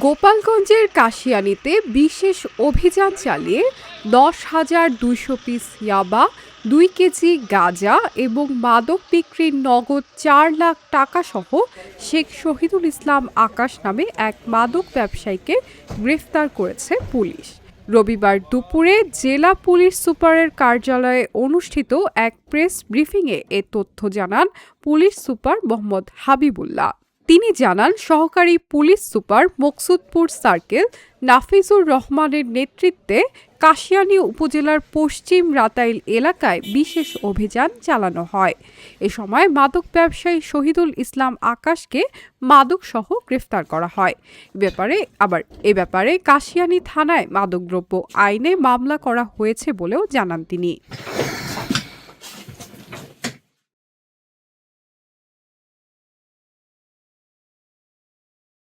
গোপালগঞ্জের কাশিয়ানীতে বিশেষ অভিযান চালিয়ে ১০,২০০ পিস ইয়াবা, ২ কেজি গাঁজা এবং মাদক বিক্রির নগদ ৪ লাখ টাকাসহ শেখ শহীদুল ইসলাম আকাশ নামে এক মাদক ব্যবসায়ীকে গ্রেফতার করেছে পুলিশ। রবিবার দুপুরে জেলা পুলিশ সুপারের কার্যালয়ে অনুষ্ঠিত এক প্রেস ব্রিফিংয়ে এ তথ্য জানান পুলিশ সুপার মোহাম্মদ হাবিবুল্লাহ। তিনি জানান, সহকারী police super Muksudpur circle Nafizur রহমানের নেতৃত্বে কাশিয়ানী উপজেলার পশ্চিম রাতাইল এলাকায় বিশেষ অভিযান চালানো হয়। এ সময় মাদক ব্যবসায়ী শহীদুল ইসলাম আকাশকে মাদকসহ গ্রেফতার করা হয়। এ ব্যাপারে কাশিয়ানী থানায় মাদকদ্রব্য আইনে মামলা করা হয়েছে বলেও জানান তিনি।